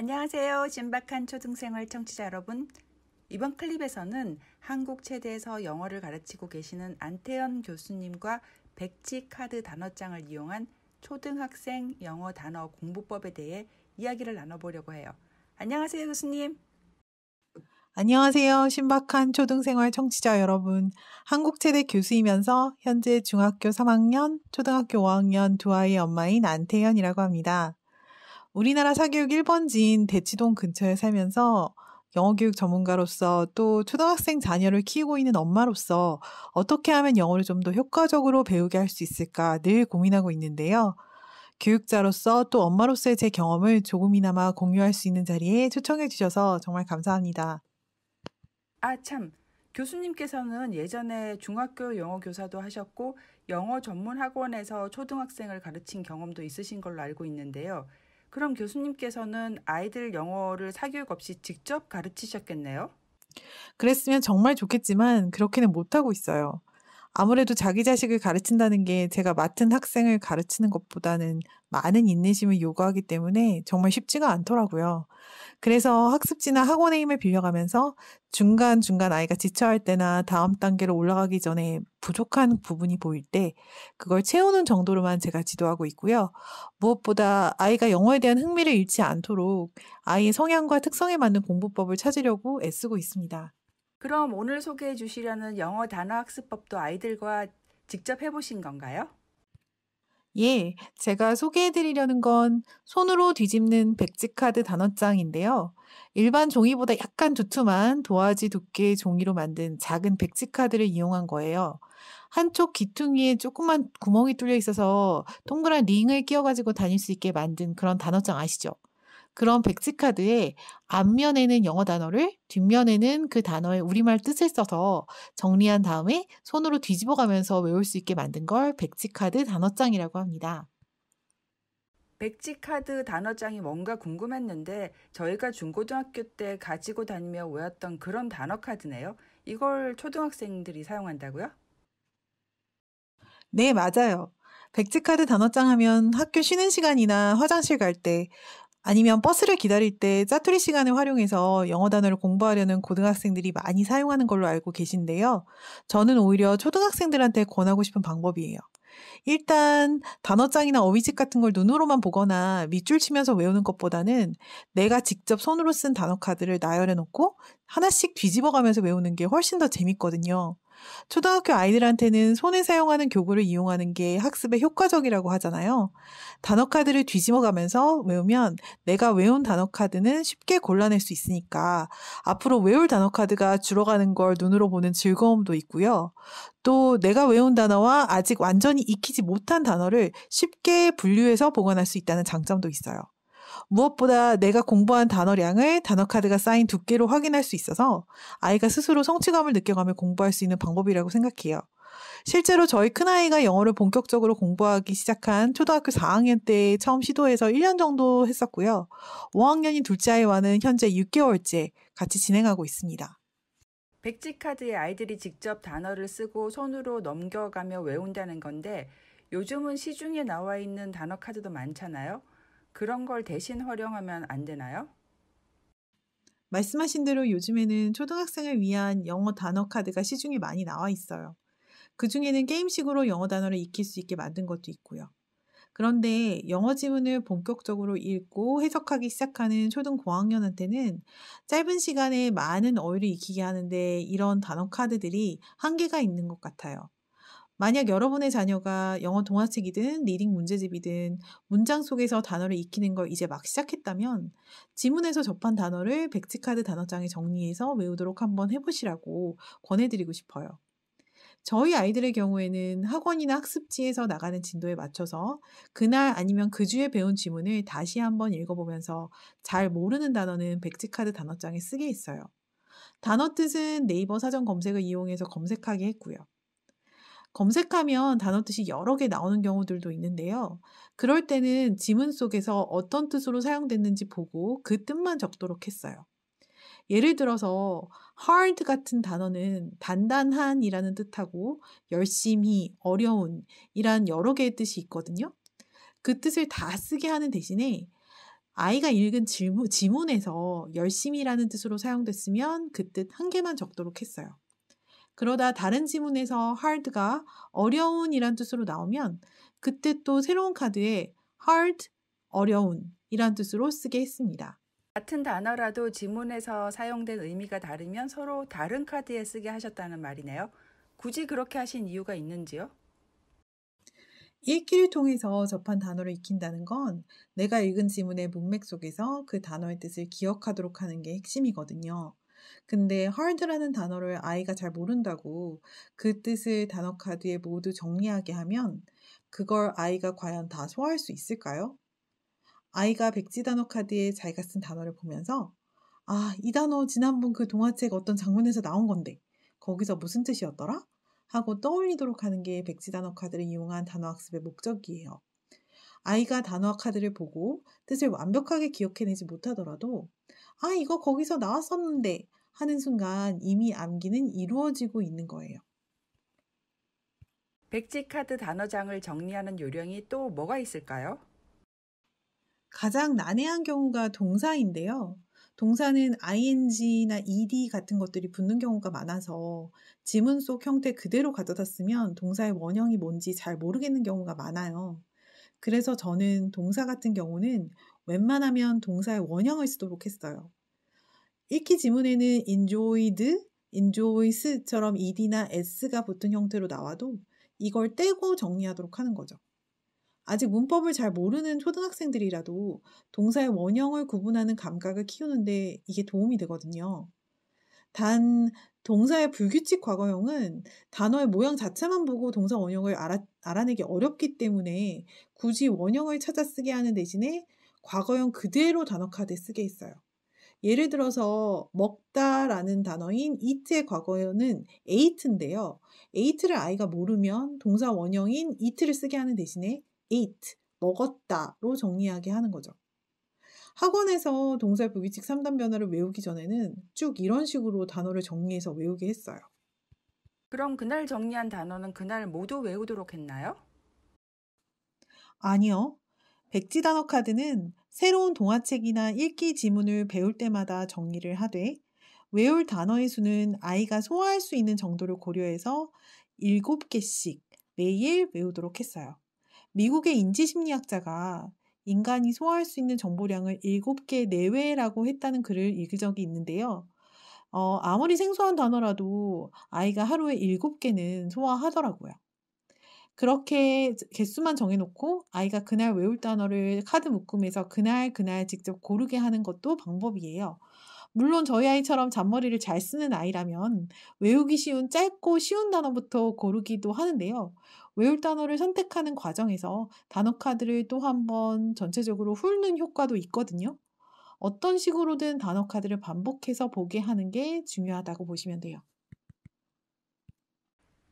안녕하세요. 신박한 초등생활 청취자 여러분. 이번 클립에서는 한국 체대에서 영어를 가르치고 계시는 안태현 교수님과 백지 카드 단어장을 이용한 초등학생 영어 단어 공부법에 대해 이야기를 나눠보려고 해요. 안녕하세요, 교수님. 안녕하세요. 신박한 초등생활 청취자 여러분. 한국체대 교수이면서 현재 중학교 3학년, 초등학교 5학년 두 아이의 엄마인 안태현이라고 합니다. 우리나라 사교육 1번지인 대치동 근처에 살면서 영어교육 전문가로서 또 초등학생 자녀를 키우고 있는 엄마로서 어떻게 하면 영어를 좀 더 효과적으로 배우게 할 수 있을까 늘 고민하고 있는데요. 교육자로서 또 엄마로서의 제 경험을 조금이나마 공유할 수 있는 자리에 초청해 주셔서 정말 감사합니다. 참. 교수님께서는 예전에 중학교 영어 교사도 하셨고 영어 전문 학원에서 초등학생을 가르친 경험도 있으신 걸로 알고 있는데요. 그럼 교수님께서는 아이들 영어를 사교육 없이 직접 가르치셨겠네요? 그랬으면 정말 좋겠지만 그렇게는 못하고 있어요. 아무래도 자기 자식을 가르친다는 게 제가 맡은 학생을 가르치는 것보다는 많은 인내심을 요구하기 때문에 정말 쉽지가 않더라고요. 그래서 학습지나 학원의 힘을 빌려가면서 중간중간 아이가 지쳐할 때나 다음 단계로 올라가기 전에 부족한 부분이 보일 때 그걸 채우는 정도로만 제가 지도하고 있고요. 무엇보다 아이가 영어에 대한 흥미를 잃지 않도록 아이의 성향과 특성에 맞는 공부법을 찾으려고 애쓰고 있습니다. 그럼 오늘 소개해 주시려는 영어 단어 학습법도 아이들과 직접 해보신 건가요? 예, 제가 소개해드리려는 건 손으로 뒤집는 백지카드 단어장인데요. 일반 종이보다 약간 두툼한 도화지 두께의 종이로 만든 작은 백지카드를 이용한 거예요. 한쪽 귀퉁이에 조그만 구멍이 뚫려 있어서 동그란 링을 끼워가지고 다닐 수 있게 만든 그런 단어장 아시죠? 그런 백지카드에 앞면에는 영어 단어를, 뒷면에는 그 단어의 우리말 뜻을 써서 정리한 다음에 손으로 뒤집어 가면서 외울 수 있게 만든 걸 백지카드 단어장이라고 합니다. 백지카드 단어장이 뭔가 궁금했는데 저희가 중고등학교 때 가지고 다니며 외웠던 그런 단어 카드네요. 이걸 초등학생들이 사용한다고요? 네, 맞아요. 백지카드 단어장 하면 학교 쉬는 시간이나 화장실 갈 때, 아니면 버스를 기다릴 때 짜투리 시간을 활용해서 영어 단어를 공부하려는 고등학생들이 많이 사용하는 걸로 알고 계신데요. 저는 오히려 초등학생들한테 권하고 싶은 방법이에요. 일단 단어장이나 어휘집 같은 걸 눈으로만 보거나 밑줄 치면서 외우는 것보다는 내가 직접 손으로 쓴 단어 카드를 나열해 놓고 하나씩 뒤집어 가면서 외우는 게 훨씬 더 재밌거든요. 초등학교 아이들한테는 손을 사용하는 교구를 이용하는 게 학습에 효과적이라고 하잖아요. 단어 카드를 뒤집어 가면서 외우면 내가 외운 단어 카드는 쉽게 골라낼 수 있으니까 앞으로 외울 단어 카드가 줄어가는 걸 눈으로 보는 즐거움도 있고요. 또 내가 외운 단어와 아직 완전히 익히지 못한 단어를 쉽게 분류해서 보관할 수 있다는 장점도 있어요. 무엇보다 내가 공부한 단어량을 단어카드가 쌓인 두께로 확인할 수 있어서 아이가 스스로 성취감을 느껴가며 공부할 수 있는 방법이라고 생각해요. 실제로 저희 큰아이가 영어를 본격적으로 공부하기 시작한 초등학교 4학년 때 처음 시도해서 1년 정도 했었고요. 5학년인 둘째 아이와는 현재 6개월째 같이 진행하고 있습니다. 백지카드에 아이들이 직접 단어를 쓰고 손으로 넘겨가며 외운다는 건데 요즘은 시중에 나와 있는 단어 카드도 많잖아요. 그런 걸 대신 활용하면 안 되나요? 말씀하신 대로 요즘에는 초등학생을 위한 영어 단어 카드가 시중에 많이 나와 있어요. 그중에는 게임식으로 영어 단어를 익힐 수 있게 만든 것도 있고요. 그런데 영어 지문을 본격적으로 읽고 해석하기 시작하는 초등 고학년한테는 짧은 시간에 많은 어휘를 익히게 하는데 이런 단어 카드들이 한계가 있는 것 같아요. 만약 여러분의 자녀가 영어 동화책이든 리딩 문제집이든 문장 속에서 단어를 익히는 걸 이제 막 시작했다면 지문에서 접한 단어를 백지카드 단어장에 정리해서 외우도록 한번 해보시라고 권해드리고 싶어요. 저희 아이들의 경우에는 학원이나 학습지에서 나가는 진도에 맞춰서 그날 아니면 그 주에 배운 지문을 다시 한번 읽어보면서 잘 모르는 단어는 백지카드 단어장에 쓰게 했어요. 단어 뜻은 네이버 사전 검색을 이용해서 검색하게 했고요. 검색하면 단어 뜻이 여러 개 나오는 경우들도 있는데요. 그럴 때는 지문 속에서 어떤 뜻으로 사용됐는지 보고 그 뜻만 적도록 했어요. 예를 들어서 hard 같은 단어는 단단한이라는 뜻하고 열심히, 어려운 이란 여러 개의 뜻이 있거든요. 그 뜻을 다 쓰게 하는 대신에 아이가 읽은 지문에서 열심히라는 뜻으로 사용됐으면 그 뜻 한 개만 적도록 했어요. 그러다 다른 지문에서 hard가 어려운이란 뜻으로 나오면 그 뜻도 새로운 카드에 hard, 어려운이란 뜻으로 쓰게 했습니다. 같은 단어라도 지문에서 사용된 의미가 다르면 서로 다른 카드에 쓰게 하셨다는 말이네요. 굳이 그렇게 하신 이유가 있는지요? 읽기를 통해서 접한 단어를 익힌다는 건 내가 읽은 지문의 문맥 속에서 그 단어의 뜻을 기억하도록 하는 게 핵심이거든요. 근데 hard라는 단어를 아이가 잘 모른다고 그 뜻을 단어 카드에 모두 정리하게 하면 그걸 아이가 과연 다 소화할 수 있을까요? 아이가 백지 단어 카드에 자기가 쓴 단어를 보면서 아, 이 단어 지난번 그 동화책 어떤 장면에서 나온 건데 거기서 무슨 뜻이었더라? 하고 떠올리도록 하는 게 백지 단어 카드를 이용한 단어 학습의 목적이에요. 아이가 단어 카드를 보고 뜻을 완벽하게 기억해내지 못하더라도 아, 이거 거기서 나왔었는데 하는 순간 이미 암기는 이루어지고 있는 거예요. 백지 카드 단어장을 정리하는 요령이 또 뭐가 있을까요? 가장 난해한 경우가 동사인데요. 동사는 ing나 ed 같은 것들이 붙는 경우가 많아서 지문 속 형태 그대로 가져다 쓰면 동사의 원형이 뭔지 잘 모르겠는 경우가 많아요. 그래서 저는 동사 같은 경우는 웬만하면 동사의 원형을 쓰도록 했어요. 읽기 지문에는 enjoyed, enjoys처럼 ed나 s가 붙은 형태로 나와도 이걸 떼고 정리하도록 하는 거죠. 아직 문법을 잘 모르는 초등학생들이라도 동사의 원형을 구분하는 감각을 키우는데 이게 도움이 되거든요. 단, 동사의 불규칙 과거형은 단어의 모양 자체만 보고 동사 원형을 알아내기 어렵기 때문에 굳이 원형을 찾아 쓰게 하는 대신에 과거형 그대로 단어 카드에 쓰게 했어요. 예를 들어서 먹다라는 단어인 eat의 과거형은 ate인데요. ate를 아이가 모르면 동사 원형인 eat를 쓰게 하는 대신에 ate, 먹었다로 정리하게 하는 거죠. 학원에서 동사의 불규칙 3단 변화를 외우기 전에는 쭉 이런 식으로 단어를 정리해서 외우게 했어요. 그럼 그날 정리한 단어는 그날 모두 외우도록 했나요? 아니요. 백지 단어 카드는 새로운 동화책이나 읽기 지문을 배울 때마다 정리를 하되 외울 단어의 수는 아이가 소화할 수 있는 정도를 고려해서 7개씩 매일 외우도록 했어요. 미국의 인지심리학자가 인간이 소화할 수 있는 정보량을 7개 내외라고 했다는 글을 읽은 적이 있는데요. 아무리 생소한 단어라도 아이가 하루에 7개는 소화하더라고요. 그렇게 개수만 정해놓고 아이가 그날 외울 단어를 카드 묶음에서 그날 직접 고르게 하는 것도 방법이에요. 물론 저희 아이처럼 잔머리를 잘 쓰는 아이라면 외우기 쉬운 짧고 쉬운 단어부터 고르기도 하는데요. 외울 단어를 선택하는 과정에서 단어 카드를 또 한 번 전체적으로 훑는 효과도 있거든요. 어떤 식으로든 단어 카드를 반복해서 보게 하는 게 중요하다고 보시면 돼요.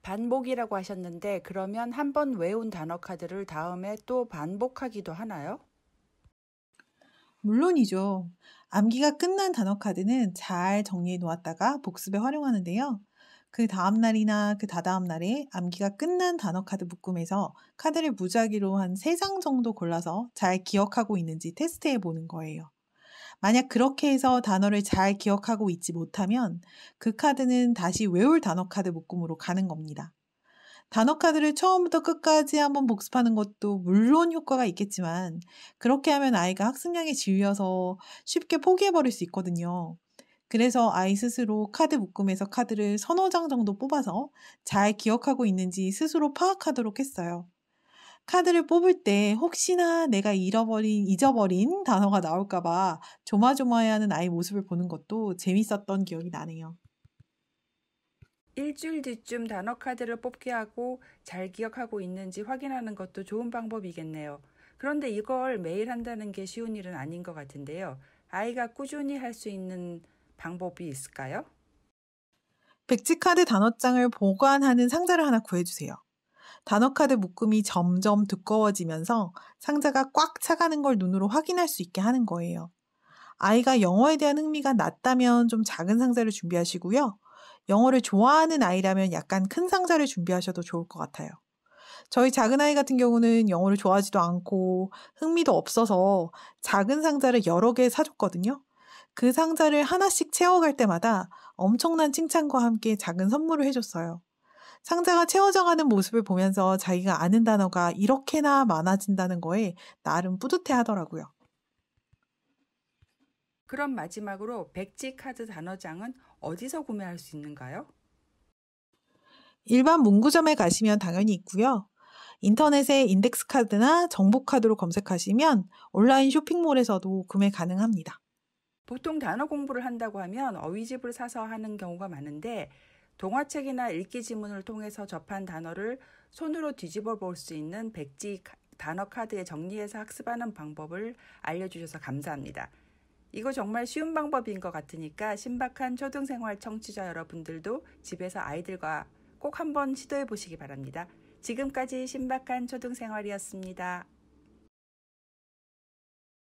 반복이라고 하셨는데 그러면 한 번 외운 단어 카드를 다음에 또 반복하기도 하나요? 물론이죠. 암기가 끝난 단어 카드는 잘 정리해 놓았다가 복습에 활용하는데요. 그 다음 날이나 그 다다음 날에 암기가 끝난 단어 카드 묶음에서 카드를 무작위로 한 3장 정도 골라서 잘 기억하고 있는지 테스트해 보는 거예요. 만약 그렇게 해서 단어를 잘 기억하고 있지 못하면 그 카드는 다시 외울 단어 카드 묶음으로 가는 겁니다. 단어 카드를 처음부터 끝까지 한번 복습하는 것도 물론 효과가 있겠지만 그렇게 하면 아이가 학습량에 질려서 쉽게 포기해버릴 수 있거든요. 그래서 아이 스스로 카드 묶음에서 카드를 서너 장 정도 뽑아서 잘 기억하고 있는지 스스로 파악하도록 했어요. 카드를 뽑을 때 혹시나 내가 잊어버린 단어가 나올까봐 조마조마해하는 아이 모습을 보는 것도 재밌었던 기억이 나네요. 일주일 뒤쯤 단어 카드를 뽑게 하고 잘 기억하고 있는지 확인하는 것도 좋은 방법이겠네요. 그런데 이걸 매일 한다는 게 쉬운 일은 아닌 것 같은데요. 아이가 꾸준히 할 수 있는 방법이 있을까요? 백지카드 단어장을 보관하는 상자를 하나 구해주세요. 단어카드 묶음이 점점 두꺼워지면서 상자가 꽉 차가는 걸 눈으로 확인할 수 있게 하는 거예요. 아이가 영어에 대한 흥미가 낮다면 좀 작은 상자를 준비하시고요. 영어를 좋아하는 아이라면 약간 큰 상자를 준비하셔도 좋을 것 같아요. 저희 작은아이 같은 경우는 영어를 좋아하지도 않고 흥미도 없어서 작은 상자를 여러 개 사줬거든요. 그 상자를 하나씩 채워갈 때마다 엄청난 칭찬과 함께 작은 선물을 해줬어요. 상자가 채워져 가는 모습을 보면서 자기가 아는 단어가 이렇게나 많아진다는 거에 나름 뿌듯해 하더라고요. 그럼 마지막으로 백지 카드 단어장은 어디서 구매할 수 있는가요? 일반 문구점에 가시면 당연히 있고요. 인터넷에 인덱스 카드나 정보 카드로 검색하시면 온라인 쇼핑몰에서도 구매 가능합니다. 보통 단어 공부를 한다고 하면 어휘집을 사서 하는 경우가 많은데 동화책이나 읽기 지문을 통해서 접한 단어를 손으로 뒤집어 볼 수 있는 백지 단어 카드에 정리해서 학습하는 방법을 알려주셔서 감사합니다. 이거 정말 쉬운 방법인 것 같으니까 신박한 초등생활 청취자 여러분들도 집에서 아이들과 꼭 한번 시도해 보시기 바랍니다. 지금까지 신박한 초등생활이었습니다.